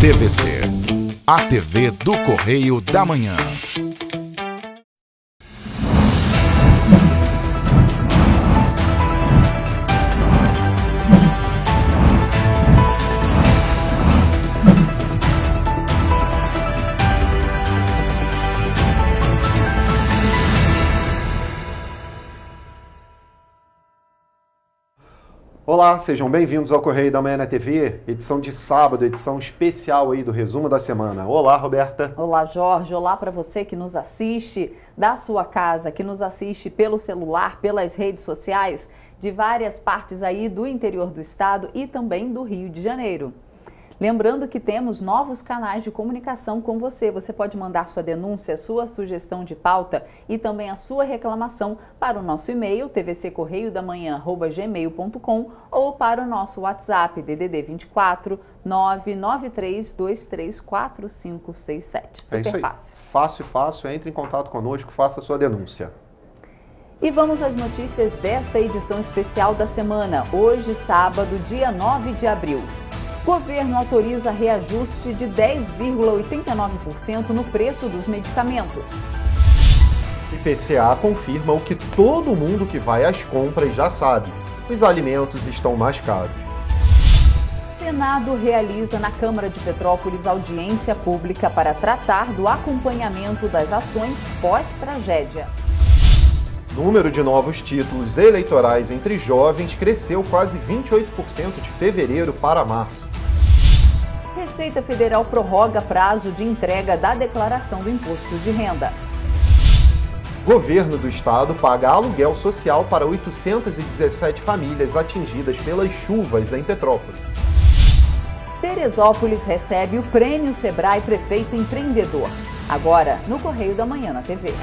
TVC, a TV do Correio da Manhã. Olá, sejam bem-vindos ao Correio da Manhã na TV, edição de sábado, edição especial aí do resumo da semana. Olá, Roberta. Olá, Jorge. Olá para você que nos assiste da sua casa, que nos assiste pelo celular, pelas redes sociais, de várias partes aí do interior do estado e também do Rio de Janeiro. Lembrando que temos novos canais de comunicação com você. Você pode mandar sua denúncia, sua sugestão de pauta e também a sua reclamação para o nosso e-mail tvccorreiodamanhã@gmail.com ou para o nosso WhatsApp DDD 24 993234567. É isso aí. Fácil. Fácil. Entre em contato conosco, faça a sua denúncia. E vamos às notícias desta edição especial da semana. Hoje, sábado, dia 9 de abril. Governo autoriza reajuste de 10,89% no preço dos medicamentos. IPCA confirma o que todo mundo que vai às compras já sabe: os alimentos estão mais caros. Senado realiza na Câmara de Petrópolis audiência pública para tratar do acompanhamento das ações pós-tragédia. Número de novos títulos eleitorais entre jovens cresceu quase 28% de fevereiro para março. Receita Federal prorroga prazo de entrega da declaração do imposto de renda. Governo do Estado paga aluguel social para 817 famílias atingidas pelas chuvas em Petrópolis. Teresópolis recebe o Prêmio Sebrae Prefeito Empreendedor. Agora, no Correio da Manhã na TV.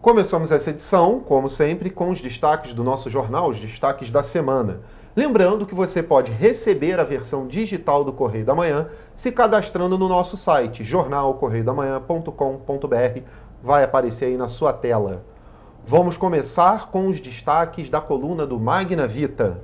Começamos essa edição, como sempre, com os destaques do nosso jornal, os destaques da semana. Lembrando que você pode receber a versão digital do Correio da Manhã se cadastrando no nosso site, jornalcorreiodamanhã.com.br. Vai aparecer aí na sua tela. Vamos começar com os destaques da coluna do Magna Vita.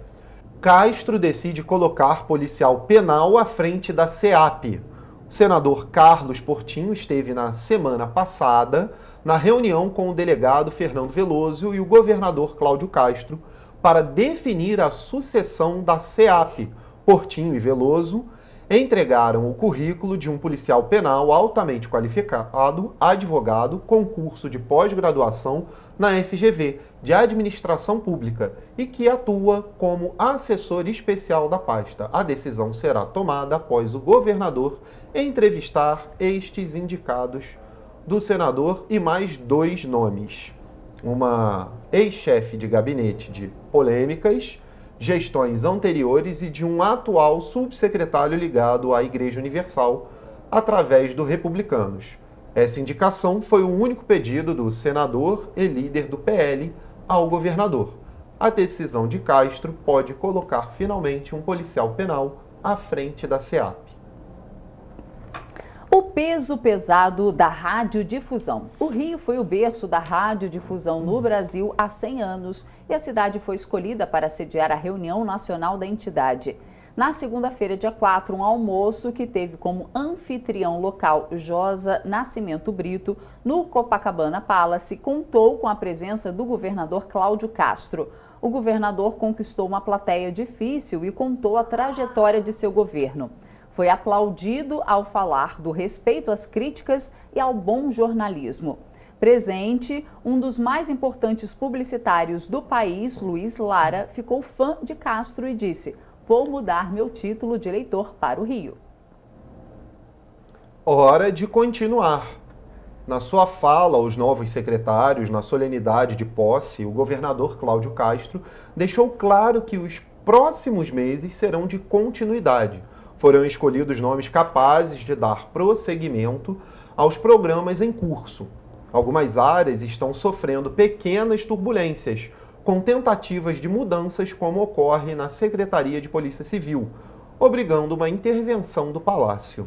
Castro decide colocar policial penal à frente da SEAP. O senador Carlos Portinho esteve na semana passada na reunião com o delegado Fernando Veloso e o governador Cláudio Castro para definir a sucessão da SEAP. Portinho e Veloso entregaram o currículo de um policial penal altamente qualificado, advogado, com curso de pós-graduação na FGV de Administração Pública e que atua como assessor especial da pasta. A decisão será tomada após o governador entrevistar estes indicados do senador e mais dois nomes: uma ex-chefe de gabinete de polêmicas, gestões anteriores e de um atual subsecretário ligado à Igreja Universal através do Republicanos. Essa indicação foi o único pedido do senador e líder do PL ao governador. A decisão de Castro pode colocar finalmente um policial penal à frente da SEAP. O peso pesado da radiodifusão. O Rio foi o berço da radiodifusão no Brasil há 100 anos e a cidade foi escolhida para sediar a reunião nacional da entidade. Na segunda-feira, dia 4, um almoço que teve como anfitrião local Josa Nascimento Brito, no Copacabana Palace, contou com a presença do governador Cláudio Castro. O governador conquistou uma plateia difícil e contou a trajetória de seu governo. Foi aplaudido ao falar do respeito às críticas e ao bom jornalismo. Presente, um dos mais importantes publicitários do país, Luiz Lara, ficou fã de Castro e disse: "Vou mudar meu título de eleitor para o Rio." Hora de continuar. Na sua fala aos novos secretários, na solenidade de posse, o governador Cláudio Castro deixou claro que os próximos meses serão de continuidade. Foram escolhidos nomes capazes de dar prosseguimento aos programas em curso. Algumas áreas estão sofrendo pequenas turbulências, com tentativas de mudanças, como ocorre na Secretaria de Polícia Civil, obrigando uma intervenção do Palácio.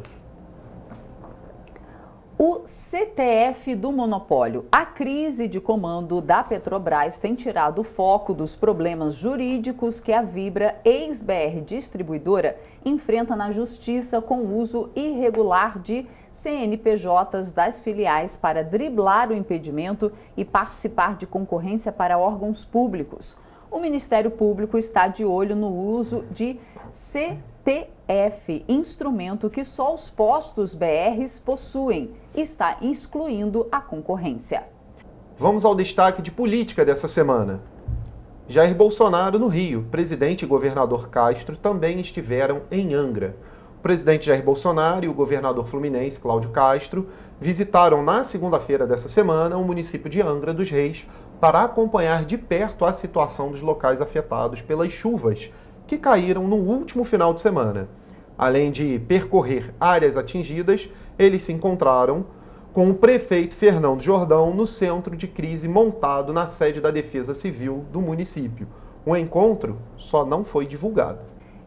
O CTF do monopólio. A crise de comando da Petrobras tem tirado o foco dos problemas jurídicos que a Vibra, ex-BR Distribuidora, enfrenta na justiça com o uso irregular de CNPJs das filiais para driblar o impedimento e participar de concorrência para órgãos públicos. O Ministério Público está de olho no uso de CTF, instrumento que só os postos BRs possuem, e está excluindo a concorrência. Vamos ao destaque de política dessa semana. Jair Bolsonaro no Rio, presidente e governador Castro também estiveram em Angra. O presidente Jair Bolsonaro e o governador fluminense Cláudio Castro visitaram na segunda-feira dessa semana o município de Angra dos Reis para acompanhar de perto a situação dos locais afetados pelas chuvas que caíram no último final de semana. Além de percorrer áreas atingidas, eles se encontraram com o prefeito Fernando Jordão no centro de crise montado na sede da Defesa Civil do município. O encontro só não foi divulgado.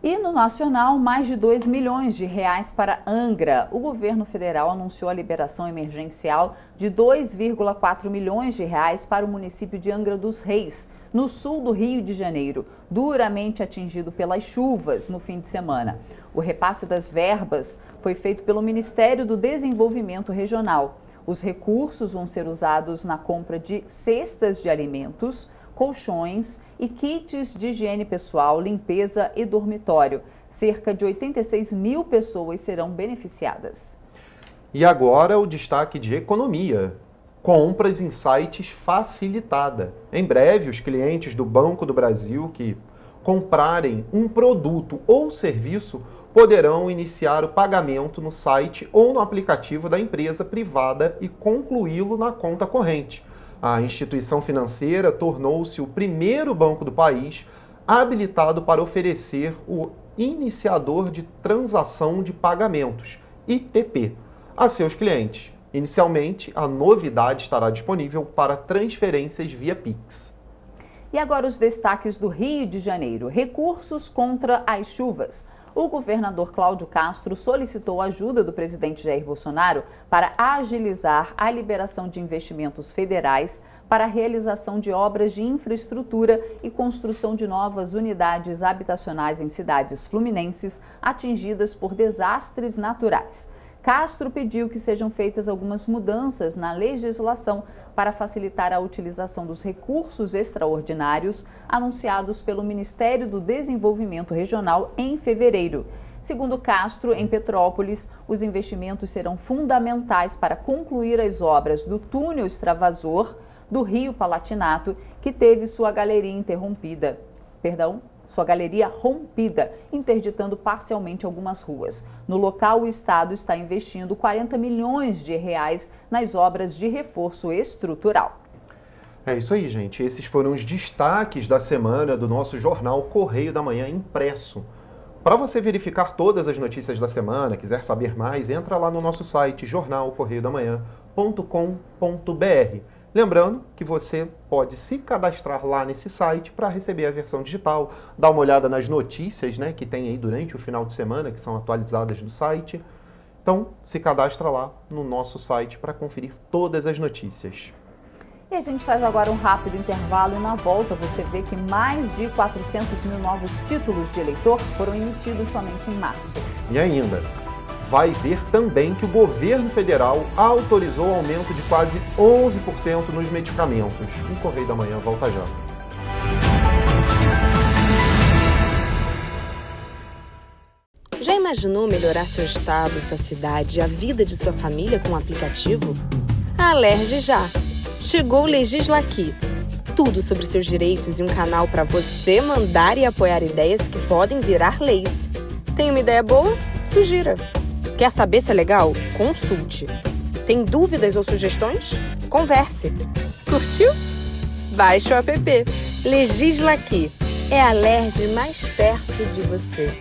E no nacional, mais de 2 milhões de reais para Angra. O governo federal anunciou a liberação emergencial de 2,4 milhões de reais para o município de Angra dos Reis, no sul do Rio de Janeiro, duramente atingido pelas chuvas no fim de semana. O repasse das verbas foi feito pelo Ministério do Desenvolvimento Regional. Os recursos vão ser usados na compra de cestas de alimentos, colchões e kits de higiene pessoal, limpeza e dormitório. Cerca de 86 mil pessoas serão beneficiadas. E agora o destaque de economia. Compras em sites facilitada. Em breve, os clientes do Banco do Brasil que comprarem um produto ou serviço poderão iniciar o pagamento no site ou no aplicativo da empresa privada e concluí-lo na conta corrente. A instituição financeira tornou-se o primeiro banco do país habilitado para oferecer o iniciador de transação de pagamentos, ITP, a seus clientes. Inicialmente, a novidade estará disponível para transferências via Pix. E agora os destaques do Rio de Janeiro. Recursos contra as chuvas. O governador Cláudio Castro solicitou a ajuda do presidente Jair Bolsonaro para agilizar a liberação de investimentos federais para a realização de obras de infraestrutura e construção de novas unidades habitacionais em cidades fluminenses atingidas por desastres naturais. Castro pediu que sejam feitas algumas mudanças na legislação para facilitar a utilização dos recursos extraordinários anunciados pelo Ministério do Desenvolvimento Regional em fevereiro. Segundo Castro, em Petrópolis, os investimentos serão fundamentais para concluir as obras do túnel extravasor do Rio Palatinato, que teve sua galeria rompida, interditando parcialmente algumas ruas. No local, o Estado está investindo 40 milhões de reais nas obras de reforço estrutural. É isso aí, gente. Esses foram os destaques da semana do nosso jornal Correio da Manhã impresso. Para você verificar todas as notícias da semana, quiser saber mais, entra lá no nosso site jornalcorreiodamanhã.com.br. Lembrando que você pode se cadastrar lá nesse site para receber a versão digital, dar uma olhada nas notícias, né, que tem aí durante o final de semana, que são atualizadas no site. Então, se cadastra lá no nosso site para conferir todas as notícias. E a gente faz agora um rápido intervalo e na volta você vê que mais de 400 mil novos títulos de eleitor foram emitidos somente em março. E ainda, vai ver também que o governo federal autorizou o aumento de quase 11% nos medicamentos. O Correio da Manhã volta já. Já imaginou melhorar seu estado, sua cidade e a vida de sua família com um aplicativo? Alerge já! Chegou o Legisla Aqui. Tudo sobre seus direitos e um canal para você mandar e apoiar ideias que podem virar leis. Tem uma ideia boa? Sugira! Quer saber se é legal? Consulte. Tem dúvidas ou sugestões? Converse. Curtiu? Baixe o app. Legisla Aqui. É a Alerj mais perto de você.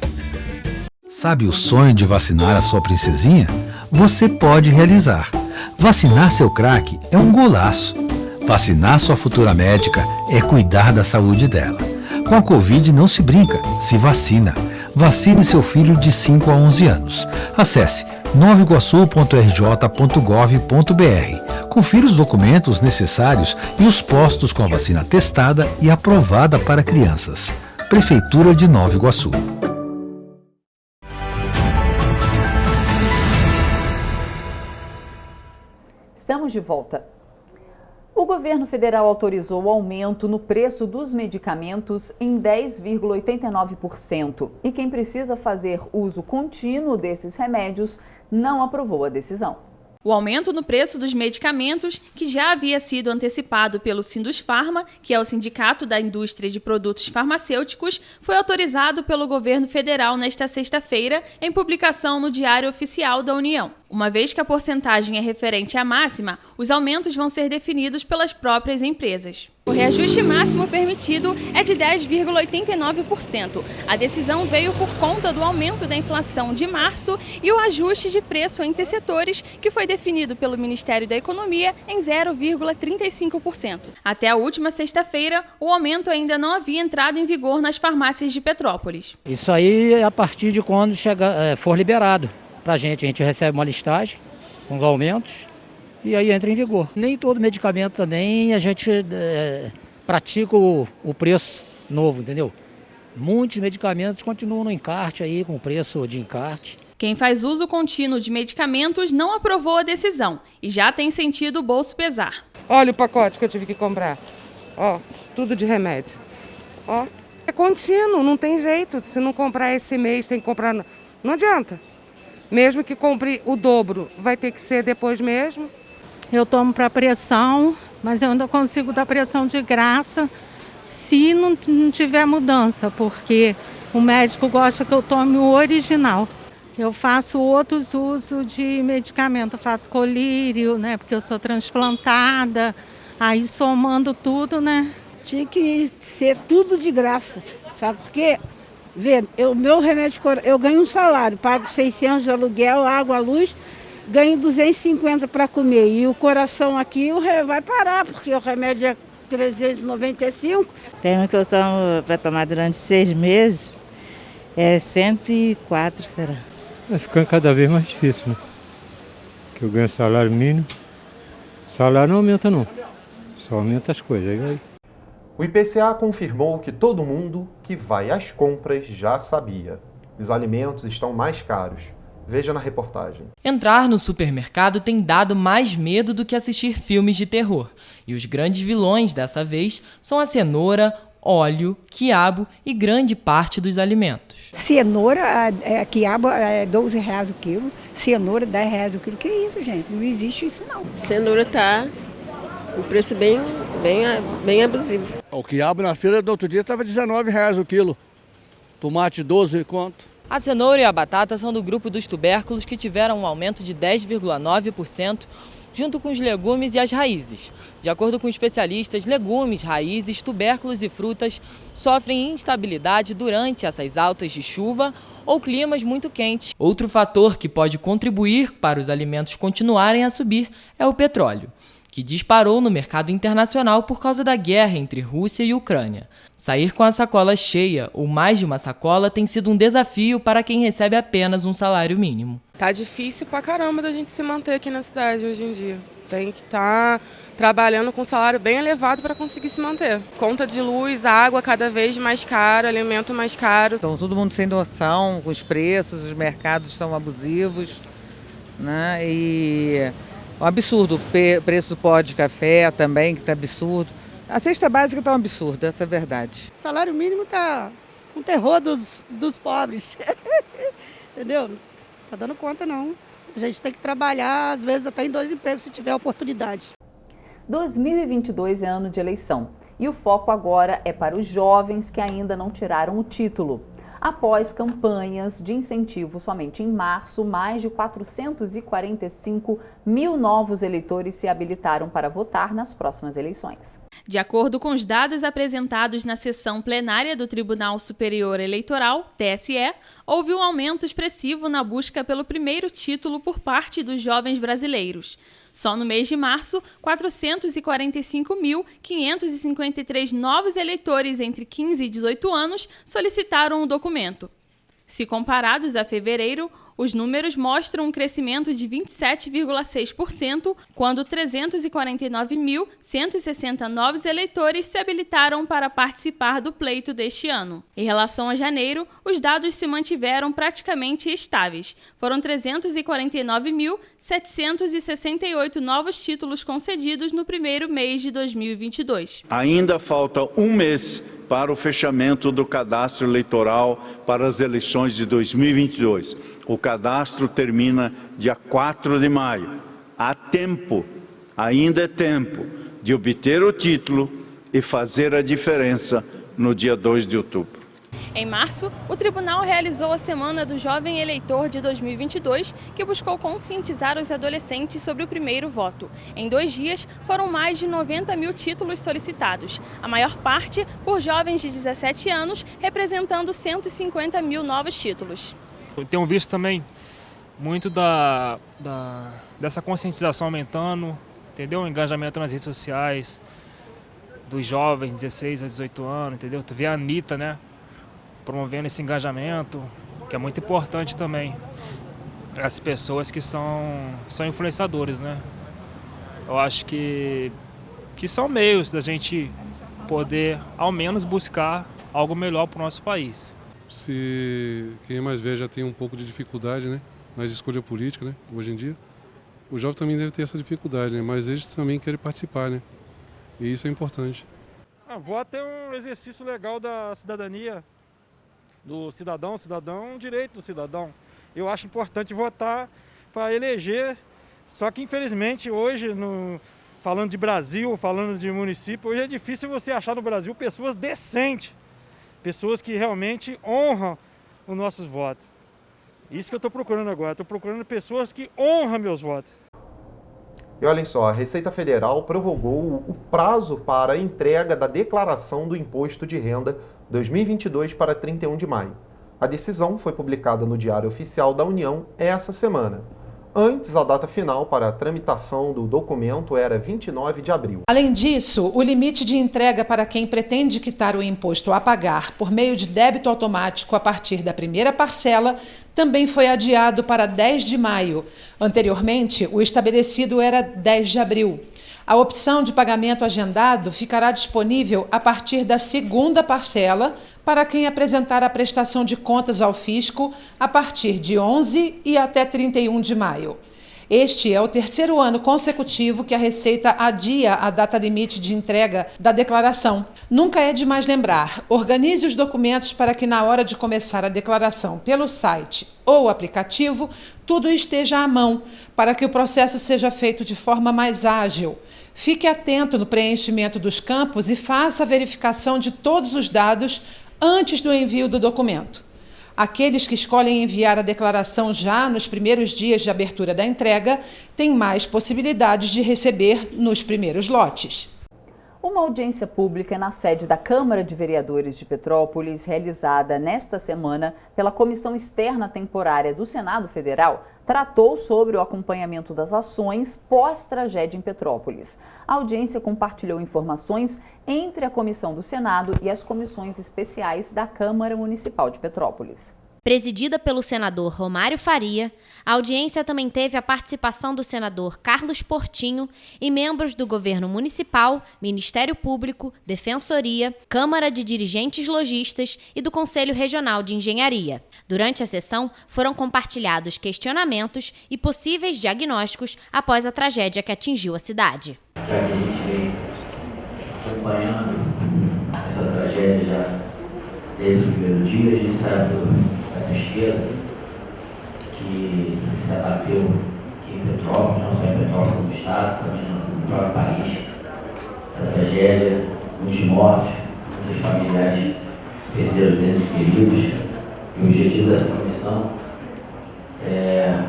Sabe o sonho de vacinar a sua princesinha? Você pode realizar. Vacinar seu craque é um golaço. Vacinar sua futura médica é cuidar da saúde dela. Com a Covid não se brinca, se vacina. Vacine seu filho de 5 a 11 anos. Acesse novaiguaçu.rj.gov.br. Confira os documentos necessários e os postos com a vacina testada e aprovada para crianças. Prefeitura de Nova Iguaçu. Estamos de volta. O governo federal autorizou o aumento no preço dos medicamentos em 10,89%. E quem precisa fazer uso contínuo desses remédios não aprovou a decisão. O aumento no preço dos medicamentos, que já havia sido antecipado pelo Sindusfarma, que é o Sindicato da Indústria de Produtos Farmacêuticos, foi autorizado pelo governo federal nesta sexta-feira, em publicação no Diário Oficial da União. Uma vez que a porcentagem é referente à máxima, os aumentos vão ser definidos pelas próprias empresas. O reajuste máximo permitido é de 10,89%. A decisão veio por conta do aumento da inflação de março e o ajuste de preço entre setores, que foi definido pelo Ministério da Economia em 0,35%. Até a última sexta-feira, o aumento ainda não havia entrado em vigor nas farmácias de Petrópolis. Isso aí é a partir de quando for liberado para a gente recebe uma listagem com os aumentos e aí entra em vigor. Nem todo medicamento também a gente pratica o preço novo, entendeu? Muitos medicamentos continuam no encarte aí, com preço de encarte. Quem faz uso contínuo de medicamentos não aprovou a decisão e já tem sentido o bolso pesar. Olha o pacote que eu tive que comprar. Ó, tudo de remédio. Ó, é contínuo, não tem jeito. Se não comprar esse mês, tem que comprar... Não adianta. Mesmo que compre o dobro, vai ter que ser depois mesmo. Eu tomo para pressão, mas eu ainda consigo dar pressão de graça se não tiver mudança, porque o médico gosta que eu tome o original. Eu faço outros usos de medicamento, eu faço colírio, né, porque eu sou transplantada, aí somando tudo, né. Tinha que ser tudo de graça, sabe por quê? Vê, meu remédio, eu ganho um salário, pago 600 de aluguel, água, luz, ganho 250 para comer. E o coração aqui vai parar, porque o remédio é 395. Tem um que eu tomo para tomar durante 6 meses, é 104, será? Vai ficando cada vez mais difícil, né? Que eu ganho salário mínimo. Salário não aumenta não, só aumenta as coisas. Aí vai. O IPCA confirmou que todo mundo que vai às compras já sabia. Os alimentos estão mais caros. Veja na reportagem. Entrar no supermercado tem dado mais medo do que assistir filmes de terror. E os grandes vilões dessa vez são a cenoura, óleo, quiabo e grande parte dos alimentos. Cenoura, quiabo é R$12 o quilo, cenoura R$10 o quilo. Que isso, gente? Não existe isso não. Cenoura tá um preço bem abusivo. O quiabo na feira do outro dia estava R$19 o quilo. Tomate 12 conto. A cenoura e a batata são do grupo dos tubérculos que tiveram um aumento de 10,9%, junto com os legumes e as raízes. De acordo com especialistas, legumes, raízes, tubérculos e frutas sofrem instabilidade durante essas altas de chuva ou climas muito quentes. Outro fator que pode contribuir para os alimentos continuarem a subir é o petróleo, que disparou no mercado internacional por causa da guerra entre Rússia e Ucrânia. Sair com a sacola cheia ou mais de uma sacola tem sido um desafio para quem recebe apenas um salário mínimo. Tá difícil pra caramba da gente se manter aqui na cidade hoje em dia. Tem que estar trabalhando com um salário bem elevado para conseguir se manter. Conta de luz, água cada vez mais caro, alimento mais caro. Então todo mundo sem noção com os preços, os mercados estão abusivos, né? E um absurdo, o preço do pó de café também, que está absurdo. A cesta básica está um absurdo, essa é a verdade. O salário mínimo está um terror dos pobres, entendeu? Não está dando conta não. A gente tem que trabalhar, às vezes até em 2 empregos, se tiver oportunidade. 2022 é ano de eleição e o foco agora é para os jovens que ainda não tiraram o título. Após campanhas de incentivo somente em março, mais de 445 mil novos eleitores se habilitaram para votar nas próximas eleições. De acordo com os dados apresentados na sessão plenária do Tribunal Superior Eleitoral, TSE, houve um aumento expressivo na busca pelo primeiro título por parte dos jovens brasileiros. Só no mês de março, 445.553 novos eleitores entre 15 e 18 anos solicitaram o documento. Se comparados a fevereiro, os números mostram um crescimento de 27,6%, quando 349.160 novos eleitores se habilitaram para participar do pleito deste ano. Em relação a janeiro, os dados se mantiveram praticamente estáveis. Foram 349.768 novos títulos concedidos no primeiro mês de 2022. Ainda falta um mês para o fechamento do cadastro eleitoral para as eleições de 2022. O cadastro termina dia 4 de maio. Há tempo, ainda é tempo, de obter o título e fazer a diferença no dia 2 de outubro. Em março, o tribunal realizou a Semana do Jovem Eleitor de 2022, que buscou conscientizar os adolescentes sobre o primeiro voto. Em 2 dias, foram mais de 90 mil títulos solicitados, a maior parte por jovens de 17 anos, representando 150 mil novos títulos. Eu tenho visto também muito dessa conscientização aumentando, entendeu? O engajamento nas redes sociais, dos jovens, 16 a 18 anos, entendeu? Tu vê a Anitta, né? Promovendo esse engajamento, que é muito importante também. As pessoas que são influenciadores, né? Eu acho que são meios da gente poder, ao menos, buscar algo melhor para o nosso país. Se quem é mais velho já tem um pouco de dificuldade, né, nas escolhas políticas, né, hoje em dia, o jovem também deve ter essa dificuldade, né, mas eles também querem participar, né, e isso é importante. Voto é um exercício legal da cidadania, do cidadão, um direito do cidadão. Eu acho importante votar para eleger, só que infelizmente hoje, falando de Brasil, falando de município, hoje é difícil você achar no Brasil pessoas decentes, pessoas que realmente honram os nossos votos. Isso que eu estou procurando agora, estou procurando pessoas que honram meus votos. E olhem só, a Receita Federal prorrogou o prazo para a entrega da declaração do Imposto de Renda 2022 para 31 de maio. A decisão foi publicada no Diário Oficial da União essa semana. Antes, a data final para a tramitação do documento era 29 de abril. Além disso, o limite de entrega para quem pretende quitar o imposto a pagar por meio de débito automático a partir da primeira parcela também foi adiado para 10 de maio. Anteriormente, o estabelecido era 10 de abril. A opção de pagamento agendado ficará disponível a partir da segunda parcela para quem apresentar a prestação de contas ao fisco a partir de 11 e até 31 de maio. Este é o 3º ano consecutivo que a Receita adia a data limite de entrega da declaração. Nunca é demais lembrar, organize os documentos para que na hora de começar a declaração pelo site ou aplicativo, tudo esteja à mão, para que o processo seja feito de forma mais ágil. Fique atento no preenchimento dos campos e faça a verificação de todos os dados antes do envio do documento. Aqueles que escolhem enviar a declaração já nos primeiros dias de abertura da entrega têm mais possibilidades de receber nos primeiros lotes. Uma audiência pública na sede da Câmara de Vereadores de Petrópolis, realizada nesta semana pela Comissão Externa Temporária do Senado Federal, tratou sobre o acompanhamento das ações pós-tragédia em Petrópolis. A audiência compartilhou informações entre a Comissão do Senado e as comissões especiais da Câmara Municipal de Petrópolis. Presidida pelo senador Romário Faria, a audiência também teve a participação do senador Carlos Portinho e membros do governo municipal, Ministério Público, Defensoria, Câmara de Dirigentes Lojistas e do Conselho Regional de Engenharia. Durante a sessão, foram compartilhados questionamentos e possíveis diagnósticos após a tragédia que atingiu a cidade. Já que a gente vem acompanhando essa tragédia já desde o primeiro dia, a gente sabe a tristeza que se abateu aqui em Petrópolis, não só em Petrópolis, como no estado, também no próprio país. A tragédia, muitos mortos, muitos familiares perderam dentes queridos. E o objetivo dessa comissão é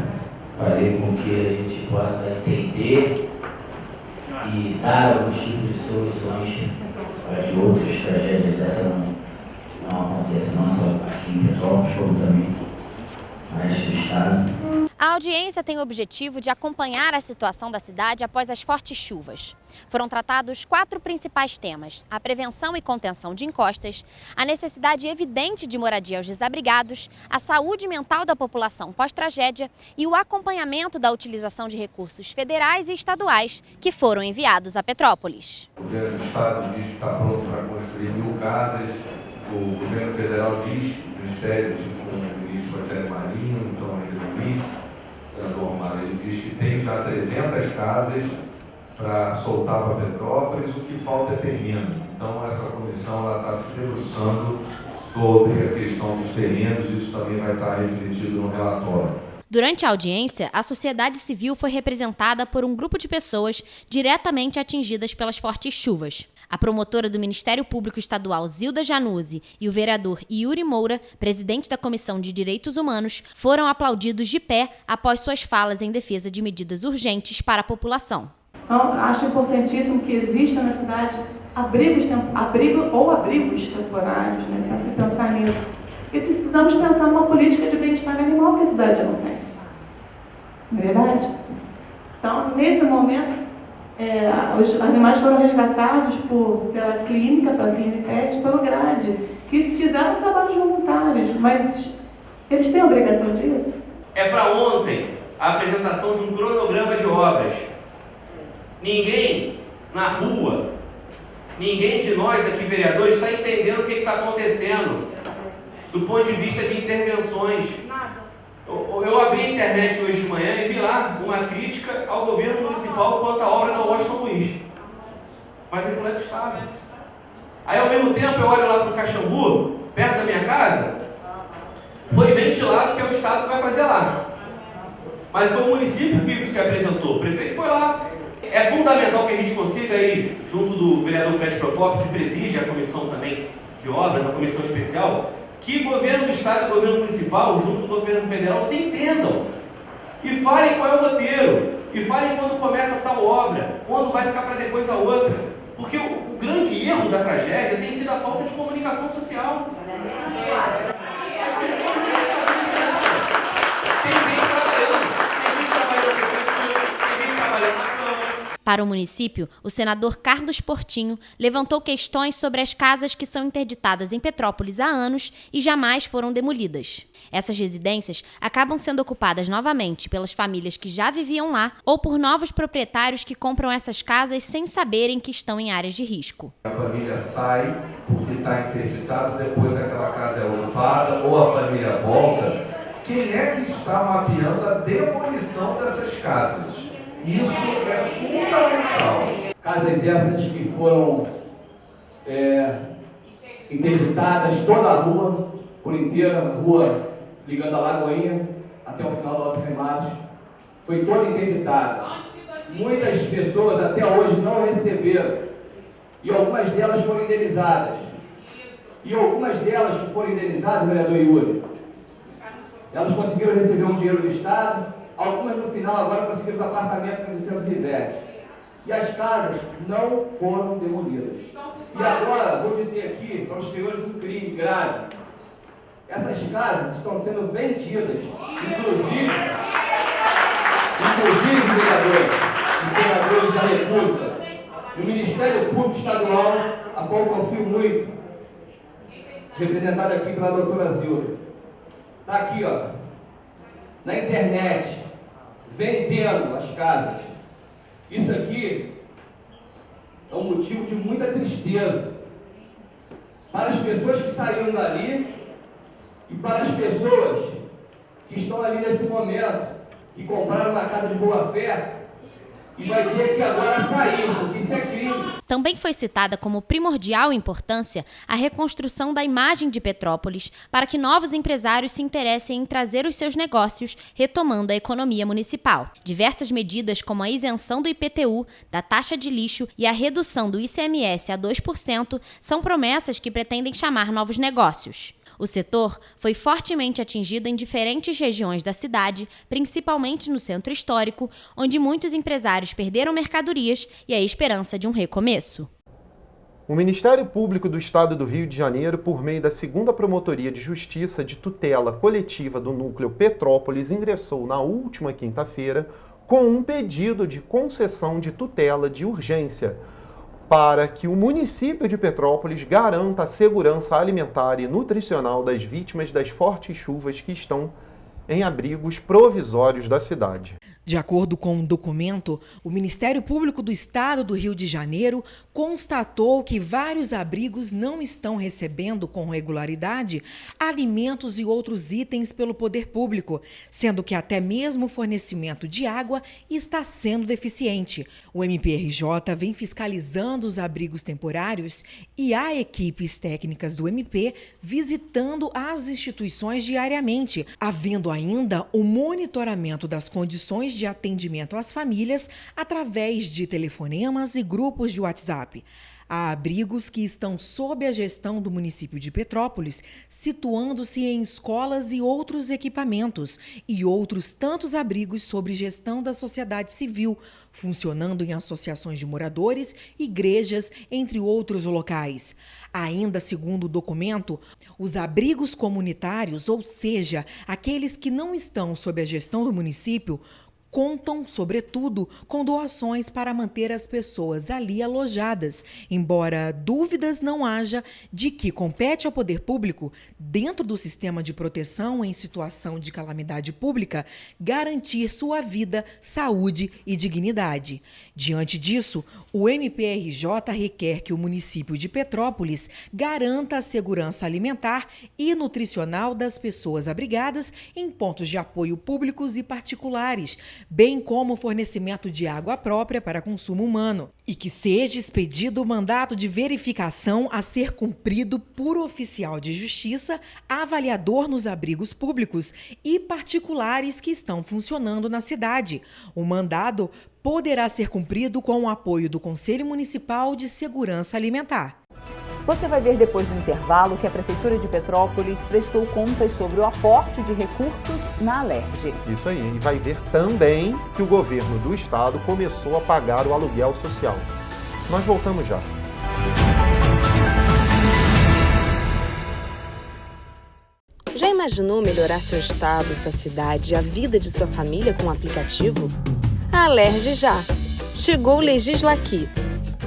fazer com que a gente possa entender e dar alguns tipos de soluções para que outras tragédias dessa não aconteçam, não só aqui em Petrópolis, como também no resto do estado. A audiência tem o objetivo de acompanhar a situação da cidade após as fortes chuvas. Foram tratados 4 principais temas: a prevenção e contenção de encostas, a necessidade evidente de moradia aos desabrigados, a saúde mental da população pós-tragédia e o acompanhamento da utilização de recursos federais e estaduais que foram enviados a Petrópolis. O governo do estado diz que está pronto para construir 1000 casas, o governo federal diz, o Ministério, com o ministro Rogério Marinho, então ele do ministro, o senador Romário, ele diz que tem já 300 casas para soltar para Petrópolis, o que falta é terreno. Então essa comissão está se debruçando sobre a questão dos terrenos, isso também vai estar refletido no relatório. Durante a audiência, a sociedade civil foi representada por um grupo de pessoas diretamente atingidas pelas fortes chuvas. A promotora do Ministério Público Estadual, Zilda Januzzi, e o vereador Yuri Moura, presidente da Comissão de Direitos Humanos, foram aplaudidos de pé após suas falas em defesa de medidas urgentes para a população. Então, acho importantíssimo que exista na cidade abrigos temporários, né, para se pensar nisso. E precisamos pensar numa política de bem-estar animal que a cidade não tem. Não é verdade? Então, nesse momento, os animais foram resgatados pela clínica Pet, pelo GRADE, que fizeram trabalhos voluntários, mas eles têm a obrigação disso? É para ontem a apresentação de um cronograma de obras. Ninguém na rua, ninguém de nós aqui, vereadores, está entendendo o que está acontecendo do ponto de vista de intervenções. Eu abri a internet hoje de manhã e vi lá uma crítica ao governo municipal quanto à obra da Washington Luiz. Mas aquilo é do Estado. Aí, ao mesmo tempo, eu olho lá para o Caxambu, perto da minha casa, foi ventilado que é o Estado que vai fazer lá. Mas foi o município que se apresentou, o prefeito foi lá. É fundamental que a gente consiga aí, junto do vereador Fred Procópio, que preside a comissão também de obras, a comissão especial, que o governo do estado e o governo municipal, junto com o governo federal, se entendam e falem qual é o roteiro, e falem quando começa tal obra, quando vai ficar para depois a outra. Porque o grande erro da tragédia tem sido a falta de comunicação social. Para o município, o senador Carlos Portinho levantou questões sobre as casas que são interditadas em Petrópolis há anos e jamais foram demolidas. Essas residências acabam sendo ocupadas novamente pelas famílias que já viviam lá ou por novos proprietários que compram essas casas sem saberem que estão em áreas de risco. A família sai porque está interditado, depois aquela casa é ocupada ou a família volta. Quem é que está mapeando a demolição dessas casas? Isso é fundamental. Casas essas que foram interditadas, toda a rua, por inteira, a rua ligando a Lagoinha até o final do Alto Remate, foi toda interditada. Muitas pessoas até hoje não receberam, e algumas delas foram indenizadas. E algumas delas que foram indenizadas, vereador Yuri, elas conseguiram receber um dinheiro do Estado. Algumas no final agora conseguiram os apartamentos no Vicente Rivete. E as casas não foram demolidas. E agora, vou dizer aqui para os senhores um crime grave. Essas casas estão sendo vendidas, inclusive vereadores e senadores da República, e o Ministério Público Estadual, a qual eu confio muito, representado aqui pela doutora Zilda. Está aqui, ó, na internet, vendendo as casas. Isso aqui é um motivo de muita tristeza para as pessoas que saíram dali e para as pessoas que estão ali nesse momento, que compraram uma casa de boa fé e vai ter que agora sair, porque isso é crime. Também foi citada como primordial importância a reconstrução da imagem de Petrópolis para que novos empresários se interessem em trazer os seus negócios, retomando a economia municipal. Diversas medidas, como a isenção do IPTU, da taxa de lixo e a redução do ICMS a 2%, são promessas que pretendem chamar novos negócios. O setor foi fortemente atingido em diferentes regiões da cidade, principalmente no centro histórico, onde muitos empresários perderam mercadorias e a esperança de um recomeço. O Ministério Público do Estado do Rio de Janeiro, por meio da 2ª Promotoria de Justiça de Tutela Coletiva do Núcleo Petrópolis, ingressou na última quinta-feira com um pedido de concessão de tutela de urgência para que o município de Petrópolis garanta a segurança alimentar e nutricional das vítimas das fortes chuvas que estão em abrigos provisórios da cidade. De acordo com um documento, o Ministério Público do Estado do Rio de Janeiro constatou que vários abrigos não estão recebendo com regularidade alimentos e outros itens pelo poder público, sendo que até mesmo o fornecimento de água está sendo deficiente. O MPRJ vem fiscalizando os abrigos temporários e há equipes técnicas do MP visitando as instituições diariamente, havendo ainda o monitoramento das condições de atendimento às famílias através de telefonemas e grupos de WhatsApp. Há abrigos que estão sob a gestão do município de Petrópolis, situando-se em escolas e outros equipamentos, e outros tantos abrigos sob gestão da sociedade civil, funcionando em associações de moradores, igrejas, entre outros locais. Ainda segundo o documento, os abrigos comunitários, ou seja, aqueles que não estão sob a gestão do município, contam, sobretudo, com doações para manter as pessoas ali alojadas, embora dúvidas não haja de que compete ao poder público, dentro do sistema de proteção em situação de calamidade pública, garantir sua vida, saúde e dignidade. Diante disso, o MPRJ requer que o município de Petrópolis garanta a segurança alimentar e nutricional das pessoas abrigadas em pontos de apoio públicos e particulares, bem como o fornecimento de água própria para consumo humano, e que seja expedido o mandato de verificação a ser cumprido por oficial de justiça, avaliador nos abrigos públicos e particulares que estão funcionando na cidade. O mandado poderá ser cumprido com o apoio do Conselho Municipal de Segurança Alimentar. Você vai ver depois do intervalo que a Prefeitura de Petrópolis prestou contas sobre o aporte de recursos na Alerj. Isso aí, e vai ver também que o governo do estado começou a pagar o aluguel social. Nós voltamos já. Já imaginou melhorar seu estado, sua cidade e a vida de sua família com um aplicativo? A Alerj já. Chegou o Legis Laqui.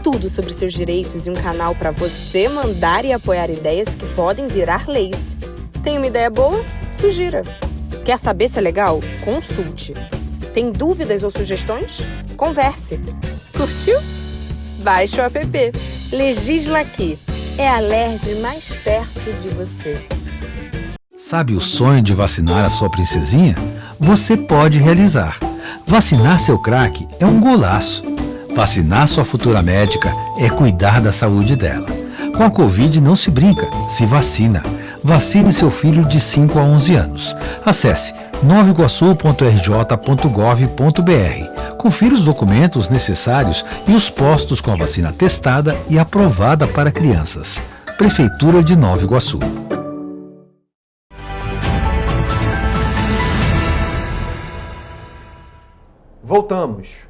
Tudo sobre seus direitos e um canal para você mandar e apoiar ideias que podem virar leis. Tem uma ideia boa? Sugira. Quer saber se é legal? Consulte. Tem dúvidas ou sugestões? Converse. Curtiu? Baixe o app. Legis Laqui. É a Alerj mais perto de você. Sabe o sonho de vacinar a sua princesinha? Você pode realizar. Vacinar seu craque é um golaço. Vacinar sua futura médica é cuidar da saúde dela. Com a Covid não se brinca, se vacina. Vacine seu filho de 5 a 11 anos. Acesse novaiguaçu.rj.gov.br. Confira os documentos necessários e os postos com a vacina testada e aprovada para crianças. Prefeitura de Nova Iguaçu. Voltamos.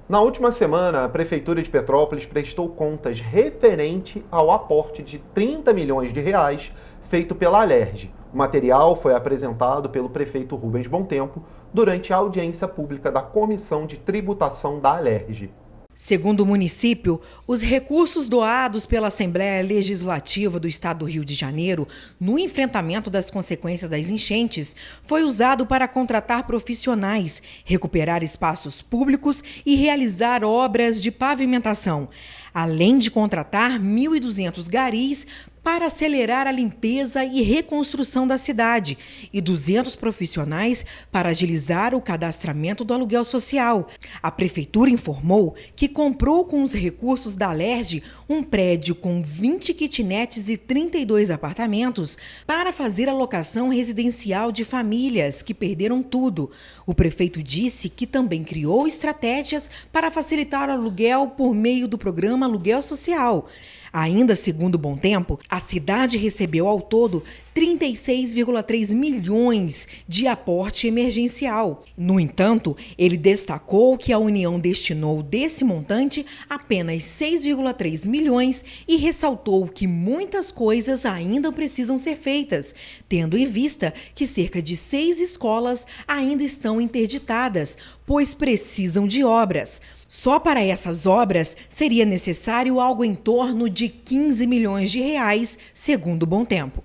Na última semana, a Prefeitura de Petrópolis prestou contas referente ao aporte de 30 milhões de reais feito pela Alerj. O material foi apresentado pelo prefeito Rubens Bontempo durante a audiência pública da Comissão de Tributação da Alerj. Segundo o município, os recursos doados pela Assembleia Legislativa do Estado do Rio de Janeiro no enfrentamento das consequências das enchentes foi usado para contratar profissionais, recuperar espaços públicos e realizar obras de pavimentação, além de contratar 1.200 garis para acelerar a limpeza e reconstrução da cidade e 200 profissionais para agilizar o cadastramento do aluguel social. A Prefeitura informou que comprou com os recursos da Alerj um prédio com 20 kitnets e 32 apartamentos para fazer a locação residencial de famílias que perderam tudo. O prefeito disse que também criou estratégias para facilitar o aluguel por meio do programa Aluguel Social. Ainda segundo Bontempo, a cidade recebeu ao todo 36,3 milhões de aporte emergencial. No entanto, ele destacou que a União destinou desse montante apenas 6,3 milhões e ressaltou que muitas coisas ainda precisam ser feitas, tendo em vista que cerca de 6 escolas ainda estão interditadas, pois precisam de obras. Só para essas obras seria necessário algo em torno de 15 milhões de reais, segundo o Bom Tempo.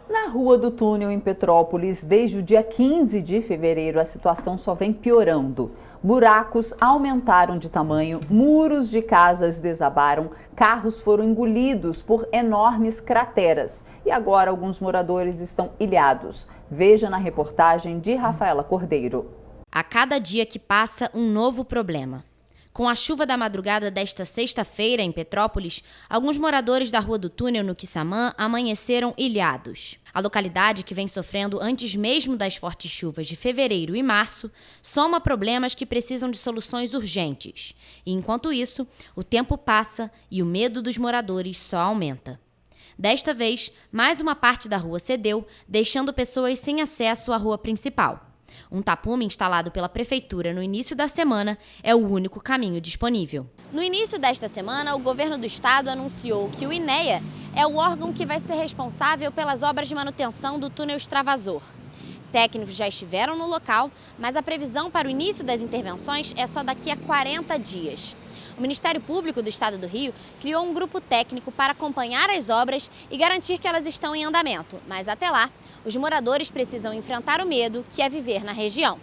Na Rua do Túnel, em Petrópolis, desde o dia 15 de fevereiro, a situação só vem piorando. Buracos aumentaram de tamanho, muros de casas desabaram, carros foram engolidos por enormes crateras. E agora alguns moradores estão ilhados. Veja na reportagem de Rafaela Cordeiro. A cada dia que passa, um novo problema. Com a chuva da madrugada desta sexta-feira em Petrópolis, alguns moradores da Rua do Túnel, no Quissamã, amanheceram ilhados. A localidade, que vem sofrendo antes mesmo das fortes chuvas de fevereiro e março, soma problemas que precisam de soluções urgentes. E, enquanto isso, o tempo passa e o medo dos moradores só aumenta. Desta vez, mais uma parte da rua cedeu, deixando pessoas sem acesso à rua principal. Um tapume instalado pela prefeitura no início da semana é o único caminho disponível. No início desta semana, o governo do estado anunciou que o INEA é o órgão que vai ser responsável pelas obras de manutenção do túnel extravasor. Técnicos já estiveram no local, mas a previsão para o início das intervenções é só daqui a 40 dias. O Ministério Público do Estado do Rio criou um grupo técnico para acompanhar as obras e garantir que elas estão em andamento, mas até lá, os moradores precisam enfrentar o medo que é viver na região.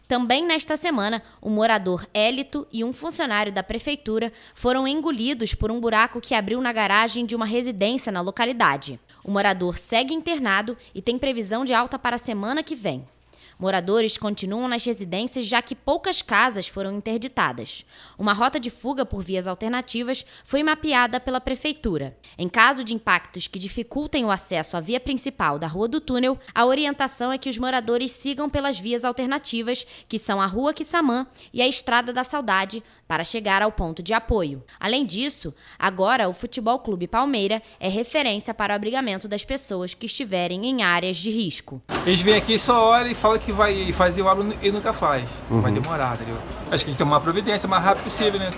Também nesta semana, o morador Élito e um funcionário da prefeitura foram engolidos por um buraco que abriu na garagem de uma residência na localidade. O morador segue internado e tem previsão de alta para a semana que vem. Moradores continuam nas residências, já que poucas casas foram interditadas. Uma rota de fuga por vias alternativas foi mapeada pela prefeitura. Em caso de impactos que dificultem o acesso à via principal da Rua do Túnel, a orientação é que os moradores sigam pelas vias alternativas, que são a Rua Quissamã e a Estrada da Saudade, para chegar ao ponto de apoio. Além disso, agora o Futebol Clube Palmeira é referência para o abrigamento das pessoas que estiverem em áreas de risco. Eles vêm aqui, só olham e falam que vai fazer o aula e nunca faz. Vai demorar, entendeu? Acho que a gente tem uma providência o mais rápido possível, né?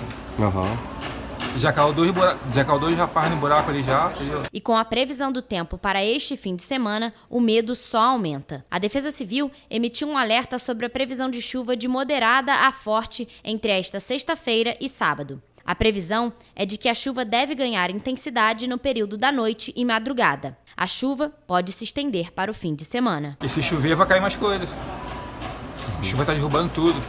Já caiu dois rapazes no buraco ali já, entendeu? E com a previsão do tempo para este fim de semana, o medo só aumenta. A Defesa Civil emitiu um alerta sobre a previsão de chuva de moderada a forte entre esta sexta-feira e sábado. A previsão é de que a chuva deve ganhar intensidade no período da noite e madrugada. A chuva pode se estender para o fim de semana. E se chover, vai cair mais coisas. A chuva está derrubando tudo.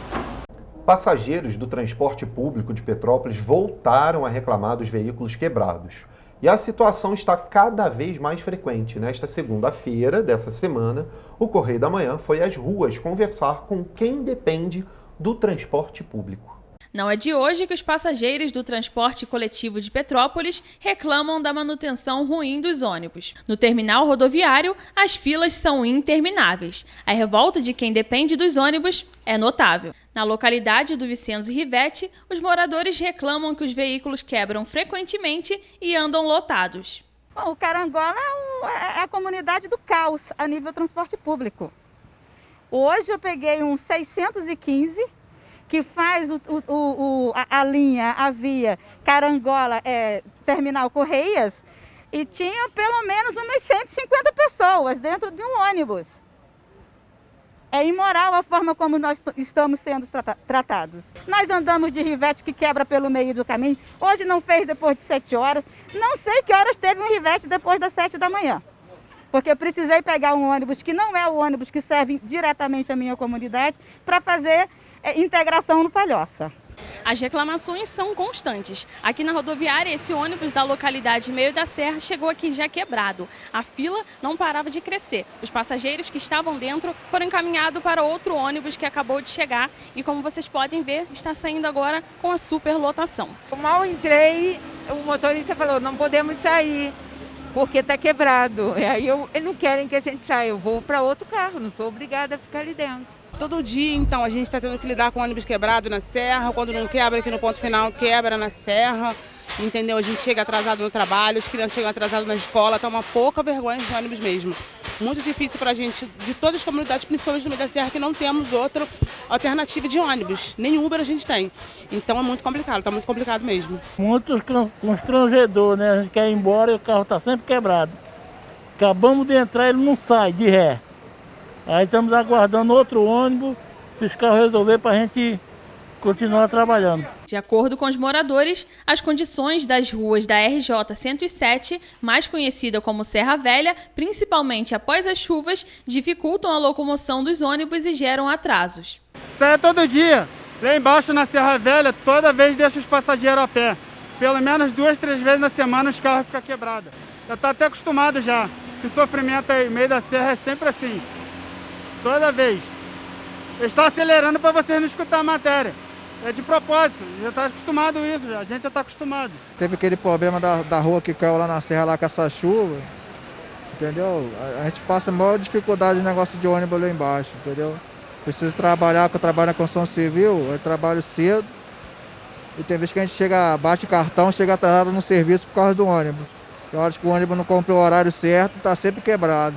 Passageiros do transporte público de Petrópolis voltaram a reclamar dos veículos quebrados. E a situação está cada vez mais frequente. Nesta segunda-feira dessa semana, o Correio da Manhã foi às ruas conversar com quem depende do transporte público. Não é de hoje que os passageiros do transporte coletivo de Petrópolis reclamam da manutenção ruim dos ônibus. No terminal rodoviário, as filas são intermináveis. A revolta de quem depende dos ônibus é notável. Na localidade do Vicenzo Rivete, os moradores reclamam que os veículos quebram frequentemente e andam lotados. Bom, o Carangola é a comunidade do caos a nível transporte público. Hoje eu peguei um 615, que faz a linha, a via Carangola, Terminal Correias, e tinha pelo menos umas 150 pessoas dentro de um ônibus. É imoral a forma como nós estamos sendo tratados. Nós andamos de Rivete que quebra pelo meio do caminho. Hoje não fez depois de 7 horas. Não sei que horas teve um Rivete depois das 7 da manhã. Porque eu precisei pegar um ônibus que não é o ônibus que serve diretamente à minha comunidade para fazer integração no Palhoça. As reclamações são constantes. Aqui na rodoviária, esse ônibus da localidade Meio da Serra chegou aqui já quebrado. A fila não parava de crescer. Os passageiros que estavam dentro foram encaminhados para outro ônibus que acabou de chegar e, como vocês podem ver, está saindo agora com a superlotação. Eu mal entrei, o motorista falou, não podemos sair porque está quebrado. E aí eles não querem que a gente saia, eu vou para outro carro, não sou obrigada a ficar ali dentro. Todo dia, então, a gente está tendo que lidar com ônibus quebrado na serra, quando não quebra aqui no ponto final, quebra na serra. entendeu? A gente chega atrasado no trabalho, as crianças chegam atrasadas na escola, tá uma pouca vergonha de ônibus mesmo. Muito difícil pra gente, de todas as comunidades, principalmente no meio da serra, que não temos outra alternativa de ônibus. Nem Uber a gente tem. Então é muito complicado, tá muito complicado mesmo. Muito constrangedor, né? A gente quer ir embora e o carro tá sempre quebrado. Acabamos de entrar, ele não sai de ré. Aí estamos aguardando outro ônibus, se os carros resolver pra gente continuar trabalhando. De acordo com os moradores, as condições das ruas da RJ 107, mais conhecida como Serra Velha, principalmente após as chuvas, dificultam a locomoção dos ônibus e geram atrasos. Isso aí é todo dia. Lá embaixo na Serra Velha, toda vez deixa os passageiros a pé. Pelo menos 2, 3 vezes na semana os carros ficam quebrados. Já está até acostumado já. Esse sofrimento aí no meio da serra é sempre assim. Toda vez. Eu estou acelerando para vocês não escutar a matéria. É de propósito, já está acostumado a isso, a gente já está acostumado. Teve aquele problema da rua que caiu lá na serra lá com essa chuva, entendeu? A gente passa a maior dificuldade de negócio de ônibus lá embaixo, entendeu? Preciso trabalhar, que eu trabalho na construção civil, eu trabalho cedo e tem vezes que a gente bate cartão, chega atrasado no serviço por causa do ônibus. Tem horas que o ônibus não cumpre o horário certo, está sempre quebrado.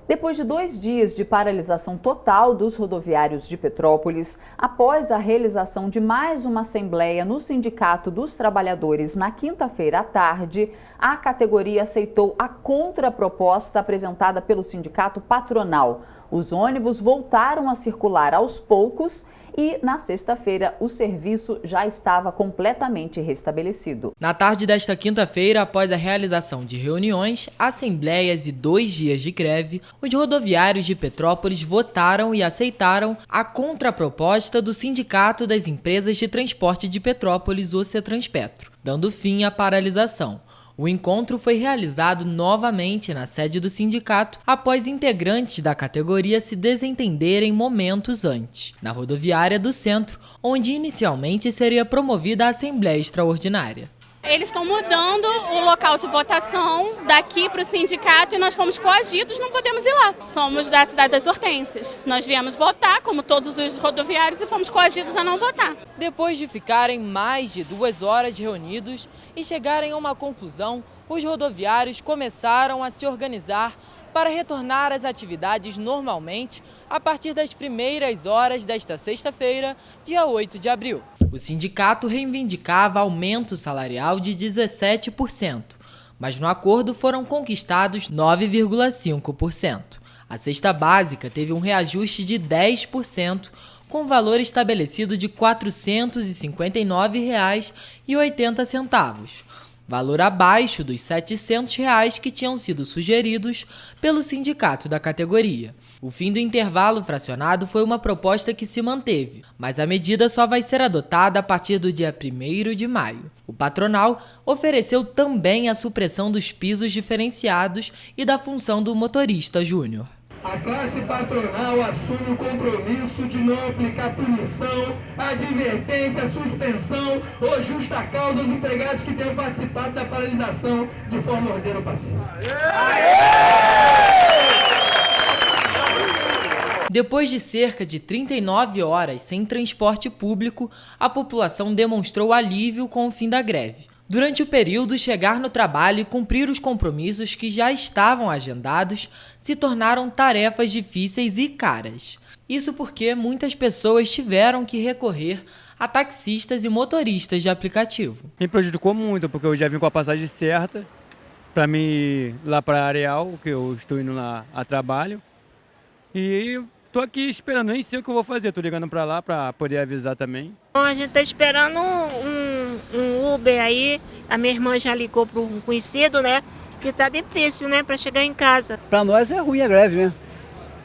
Depois de 2 dias de paralisação total dos rodoviários de Petrópolis, após a realização de mais uma assembleia no Sindicato dos Trabalhadores na quinta-feira à tarde, a categoria aceitou a contraproposta apresentada pelo sindicato patronal. Os ônibus voltaram a circular aos poucos e, na sexta-feira, o serviço já estava completamente restabelecido. Na tarde desta quinta-feira, após a realização de reuniões, assembleias e 2 dias de greve, os rodoviários de Petrópolis votaram e aceitaram a contraproposta do Sindicato das Empresas de Transporte de Petrópolis, o Cetranspetro, dando fim à paralisação. O encontro foi realizado novamente na sede do sindicato após integrantes da categoria se desentenderem momentos antes, na rodoviária do centro, onde inicialmente seria promovida a Assembleia Extraordinária. Eles estão mudando o local de votação daqui para o sindicato e nós fomos coagidos, não podemos ir lá. Somos da cidade das Hortênsias. Nós viemos votar, como todos os rodoviários, e fomos coagidos a não votar. Depois de ficarem mais de 2 horas reunidos e chegarem a uma conclusão, os rodoviários começaram a se organizar para retornar às atividades normalmente a partir das primeiras horas desta sexta-feira, dia 8 de abril. O sindicato reivindicava aumento salarial de 17%, mas no acordo foram conquistados 9,5%. A cesta básica teve um reajuste de 10%, com valor estabelecido de R$ 459,80, valor abaixo dos R$ 700 que tinham sido sugeridos pelo sindicato da categoria. O fim do intervalo fracionado foi uma proposta que se manteve, mas a medida só vai ser adotada a partir do dia 1º de maio. O patronal ofereceu também a supressão dos pisos diferenciados e da função do motorista júnior. A classe patronal assume o compromisso de não aplicar punição, advertência, suspensão ou justa causa aos empregados que tenham participado da paralisação de forma ordeira ou passiva. Depois de cerca de 39 horas sem transporte público, a população demonstrou alívio com o fim da greve. Durante o período, chegar no trabalho e cumprir os compromissos que já estavam agendados se tornaram tarefas difíceis e caras. Isso porque muitas pessoas tiveram que recorrer a taxistas e motoristas de aplicativo. Me prejudicou muito, porque eu já vim com a passagem certa para mim ir lá para a Areal, que eu estou indo lá a trabalho. E estou aqui esperando, nem sei o que eu vou fazer, estou ligando para lá para poder avisar também. A gente está esperando um Uber aí, a minha irmã já ligou para um conhecido, né? Que tá difícil, né, para chegar em casa. Para nós é ruim a greve, né?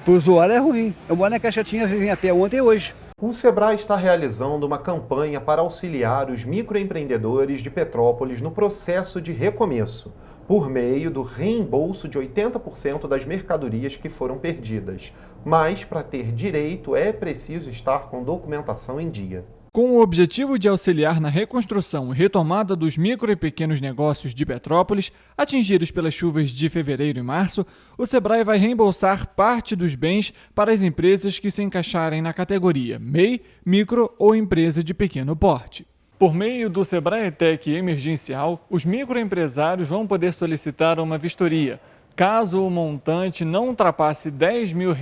Para o usuário é ruim. Eu moro na Caixotinha, vim a pé ontem e hoje. O Sebrae está realizando uma campanha para auxiliar os microempreendedores de Petrópolis no processo de recomeço, por meio do reembolso de 80% das mercadorias que foram perdidas. Mas, para ter direito, é preciso estar com documentação em dia. Com o objetivo de auxiliar na reconstrução e retomada dos micro e pequenos negócios de Petrópolis, atingidos pelas chuvas de fevereiro e março, o Sebrae vai reembolsar parte dos bens para as empresas que se encaixarem na categoria MEI, micro ou empresa de pequeno porte. Por meio do Sebrae Tech Emergencial, os microempresários vão poder solicitar uma vistoria. Caso o montante não ultrapasse R$10 mil,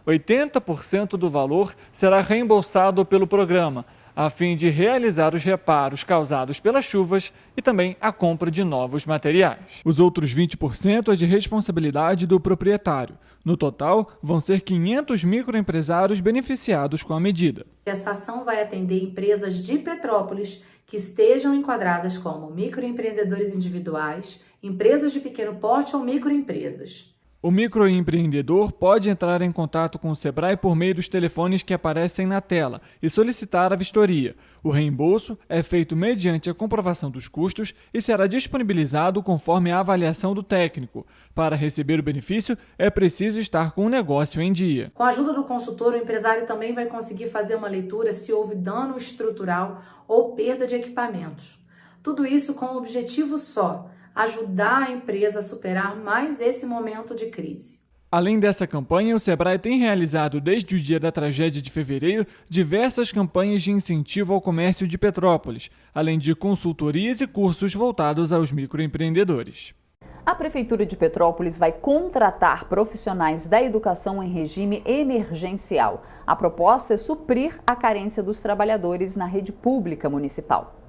80% do valor será reembolsado pelo programa, a fim de realizar os reparos causados pelas chuvas e também a compra de novos materiais. Os outros 20% é de responsabilidade do proprietário. No total, vão ser 500 microempresários beneficiados com a medida. Essa ação vai atender empresas de Petrópolis que estejam enquadradas como microempreendedores individuais, empresas de pequeno porte ou microempresas. O microempreendedor pode entrar em contato com o Sebrae por meio dos telefones que aparecem na tela e solicitar a vistoria. O reembolso é feito mediante a comprovação dos custos e será disponibilizado conforme a avaliação do técnico. Para receber o benefício, é preciso estar com o negócio em dia. Com a ajuda do consultor, o empresário também vai conseguir fazer uma leitura se houve dano estrutural ou perda de equipamentos. Tudo isso com um objetivo só: ajudar a empresa a superar mais esse momento de crise. Além dessa campanha, o Sebrae tem realizado desde o dia da tragédia de fevereiro diversas campanhas de incentivo ao comércio de Petrópolis, além de consultorias e cursos voltados aos microempreendedores. A Prefeitura de Petrópolis vai contratar profissionais da educação em regime emergencial. A proposta é suprir a carência dos trabalhadores na rede pública municipal.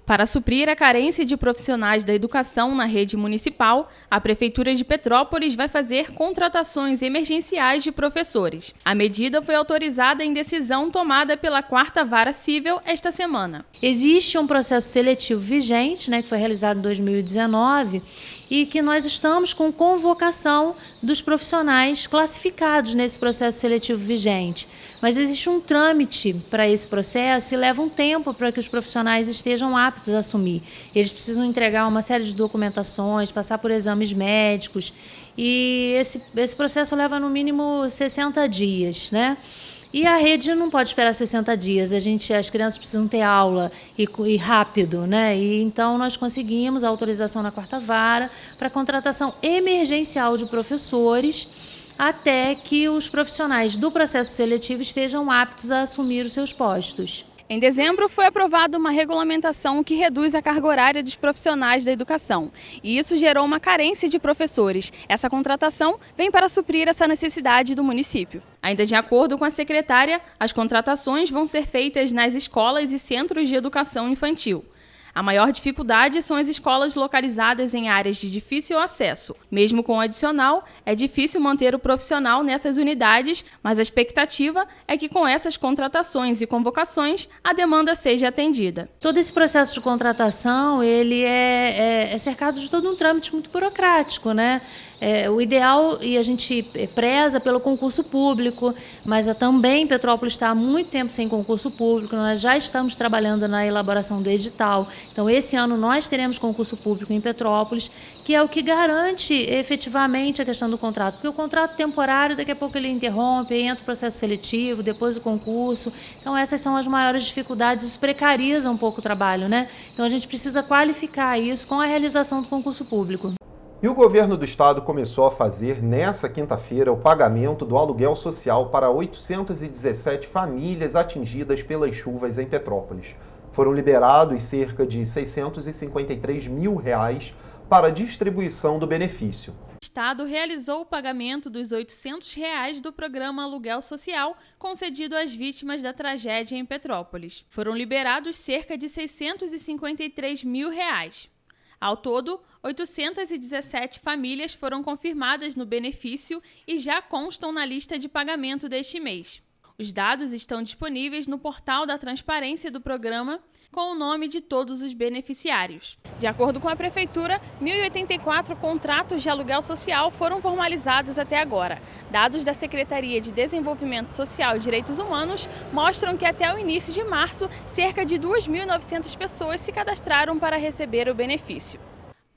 Para suprir a carência de profissionais da educação na rede municipal, a Prefeitura de Petrópolis vai fazer contratações emergenciais de professores. A medida foi autorizada em decisão tomada pela 4ª Vara Cível esta semana. Existe um processo seletivo vigente, que foi realizado em 2019, e que nós estamos com convocação dos profissionais classificados nesse processo seletivo vigente. Mas existe um trâmite para esse processo e leva um tempo para que os profissionais estejam aptos a assumir. Eles precisam entregar uma série de documentações, passar por exames médicos, e esse processo leva no mínimo 60 dias, E a rede não pode esperar 60 dias, as crianças precisam ter aula e rápido, E então nós conseguimos a autorização na 4ª Vara para contratação emergencial de professores até que os profissionais do processo seletivo estejam aptos a assumir os seus postos. Em dezembro, foi aprovada uma regulamentação que reduz a carga horária dos profissionais da educação. E isso gerou uma carência de professores. Essa contratação vem para suprir essa necessidade do município. Ainda de acordo com a secretária, as contratações vão ser feitas nas escolas e centros de educação infantil. A maior dificuldade são as escolas localizadas em áreas de difícil acesso. Mesmo com o adicional, é difícil manter o profissional nessas unidades, mas a expectativa é que com essas contratações e convocações, a demanda seja atendida. Todo esse processo de contratação, ele é cercado de todo um trâmite muito burocrático, O ideal, e a gente preza pelo concurso público, mas também Petrópolis está há muito tempo sem concurso público, nós já estamos trabalhando na elaboração do edital. Então, esse ano nós teremos concurso público em Petrópolis, que é o que garante efetivamente a questão do contrato. Porque o contrato temporário, daqui a pouco ele interrompe, entra o processo seletivo, depois o concurso. Então, essas são as maiores dificuldades, isso precariza um pouco o trabalho, Então, a gente precisa qualificar isso com a realização do concurso público. E o governo do estado começou a fazer, nessa quinta-feira, o pagamento do aluguel social para 817 famílias atingidas pelas chuvas em Petrópolis. Foram liberados cerca de R$653 mil para a distribuição do benefício. O Estado realizou o pagamento dos R$800 do programa Aluguel Social concedido às vítimas da tragédia em Petrópolis. Foram liberados cerca de R$653 mil. Ao todo, 817 famílias foram confirmadas no benefício e já constam na lista de pagamento deste mês. Os dados estão disponíveis no portal da transparência do programa, com o nome de todos os beneficiários. De acordo com a Prefeitura, 1.084 contratos de aluguel social foram formalizados até agora. Dados da Secretaria de Desenvolvimento Social e Direitos Humanos mostram que até o início de março, cerca de 2.900 pessoas se cadastraram para receber o benefício.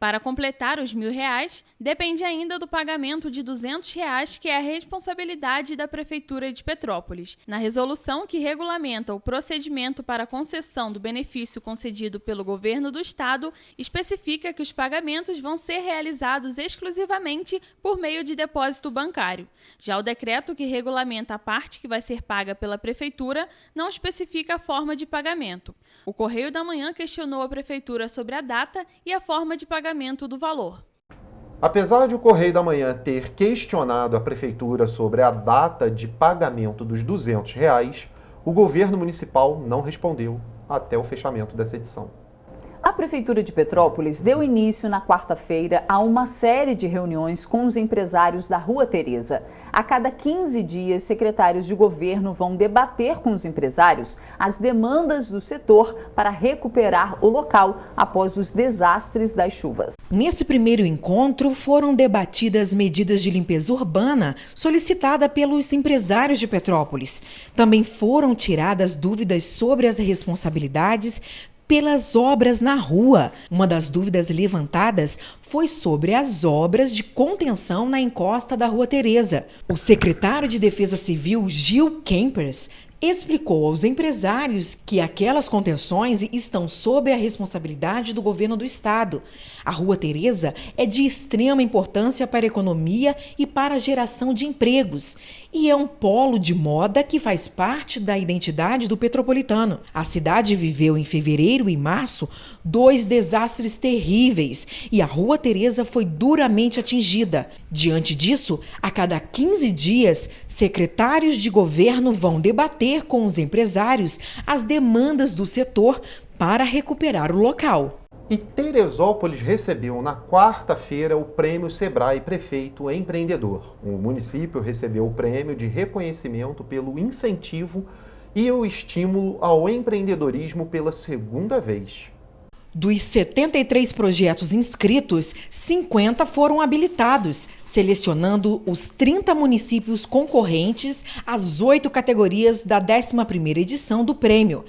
Para completar os R$1.000, depende ainda do pagamento de R$200, que é a responsabilidade da Prefeitura de Petrópolis. Na resolução que regulamenta o procedimento para a concessão do benefício concedido pelo governo do estado, especifica que os pagamentos vão ser realizados exclusivamente por meio de depósito bancário. Já o decreto que regulamenta a parte que vai ser paga pela Prefeitura não especifica a forma de pagamento. O Correio da Manhã questionou a Prefeitura sobre a data e a forma de pagamento do valor. Apesar de o Correio da Manhã ter questionado a Prefeitura sobre a data de pagamento dos R$200, o governo municipal não respondeu até o fechamento dessa edição. A Prefeitura de Petrópolis deu início na quarta-feira a uma série de reuniões com os empresários da Rua Teresa. A cada 15 dias, secretários de governo vão debater com os empresários as demandas do setor para recuperar o local após os desastres das chuvas. Nesse primeiro encontro, foram debatidas medidas de limpeza urbana solicitada pelos empresários de Petrópolis. Também foram tiradas dúvidas sobre as responsabilidades pelas obras na rua. Uma das dúvidas levantadas foi sobre as obras de contenção na encosta da Rua Teresa. O secretário de Defesa Civil, Gil Kempers, explicou aos empresários que aquelas contenções estão sob a responsabilidade do governo do estado. A Rua Teresa é de extrema importância para a economia e para a geração de empregos, e é um polo de moda que faz parte da identidade do petropolitano. A cidade viveu em fevereiro e março 2 desastres terríveis e a Rua Teresa foi duramente atingida. Diante disso, a cada 15 dias, secretários de governo vão debater com os empresários as demandas do setor para recuperar o local. E Teresópolis recebeu na quarta-feira o Prêmio Sebrae Prefeito Empreendedor. O município recebeu o prêmio de reconhecimento pelo incentivo e o estímulo ao empreendedorismo pela segunda vez. Dos 73 projetos inscritos, 50 foram habilitados, selecionando os 30 municípios concorrentes às 8 categorias da 11ª edição do prêmio.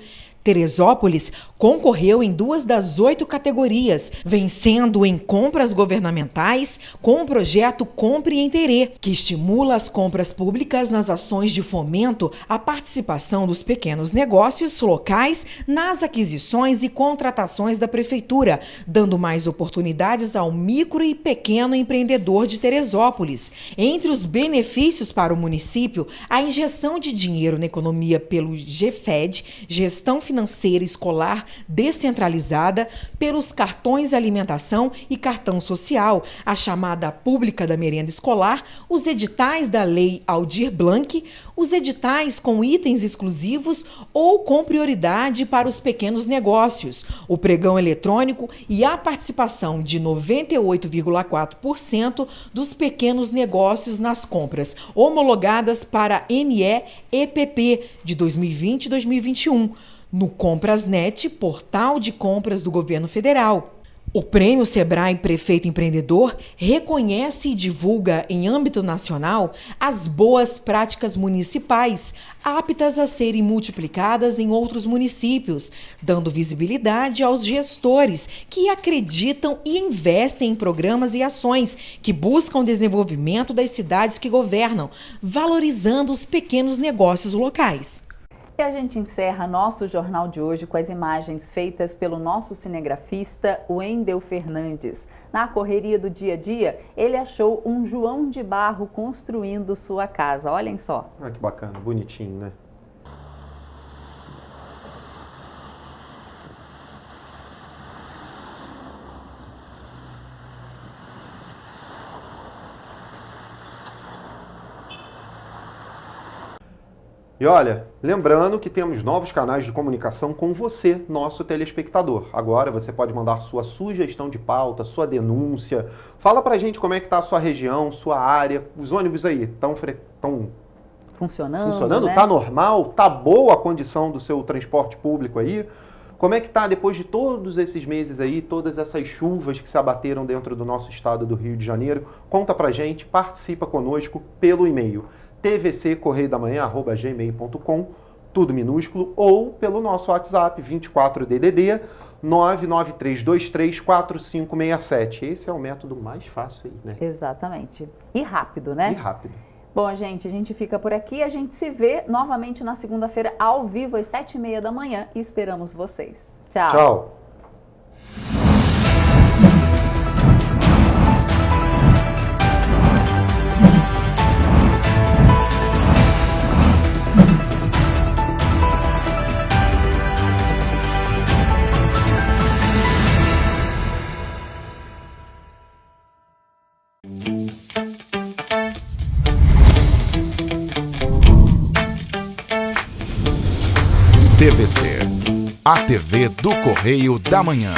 Teresópolis concorreu em 2 das 8 categorias, vencendo em compras governamentais com o projeto Compre em Terê, que estimula as compras públicas nas ações de fomento à participação dos pequenos negócios locais nas aquisições e contratações da Prefeitura, dando mais oportunidades ao micro e pequeno empreendedor de Teresópolis. Entre os benefícios para o município, a injeção de dinheiro na economia pelo GFED, Gestão Financeira Escolar Descentralizada, pelos cartões alimentação e cartão social, a chamada pública da merenda escolar, os editais da Lei Aldir Blanc, os editais com itens exclusivos ou com prioridade para os pequenos negócios, o pregão eletrônico e a participação de 98,4% dos pequenos negócios nas compras homologadas para NE-EPP de 2020 e 2021. No Comprasnet, portal de compras do governo federal. O Prêmio Sebrae Prefeito Empreendedor reconhece e divulga em âmbito nacional as boas práticas municipais, aptas a serem multiplicadas em outros municípios, dando visibilidade aos gestores que acreditam e investem em programas e ações que buscam o desenvolvimento das cidades que governam, valorizando os pequenos negócios locais. E a gente encerra nosso jornal de hoje com as imagens feitas pelo nosso cinegrafista Wendel Fernandes. Na correria do dia a dia, ele achou um João de Barro construindo sua casa. Olhem só. Ah, que bacana, bonitinho, né? E olha, lembrando que temos novos canais de comunicação com você, nosso telespectador. Agora você pode mandar sua sugestão de pauta, sua denúncia. Fala pra gente como é que tá a sua região, sua área. Os ônibus aí estão funcionando? Né? Tá normal? Tá boa a condição do seu transporte público aí? Como é que tá depois de todos esses meses aí, todas essas chuvas que se abateram dentro do nosso estado do Rio de Janeiro? Conta pra gente, participa conosco pelo e-mail tvccorreiodamanhã@gmail.com, tudo minúsculo, ou pelo nosso WhatsApp 24DDD 993234567. Esse é o método mais fácil aí, né? Exatamente. E rápido, né? E rápido. Bom, gente, a gente fica por aqui. A gente se vê novamente na segunda-feira, ao vivo, às 7h30 da manhã. E esperamos vocês. Tchau. Tchau. TVC, a TV do Correio da Manhã.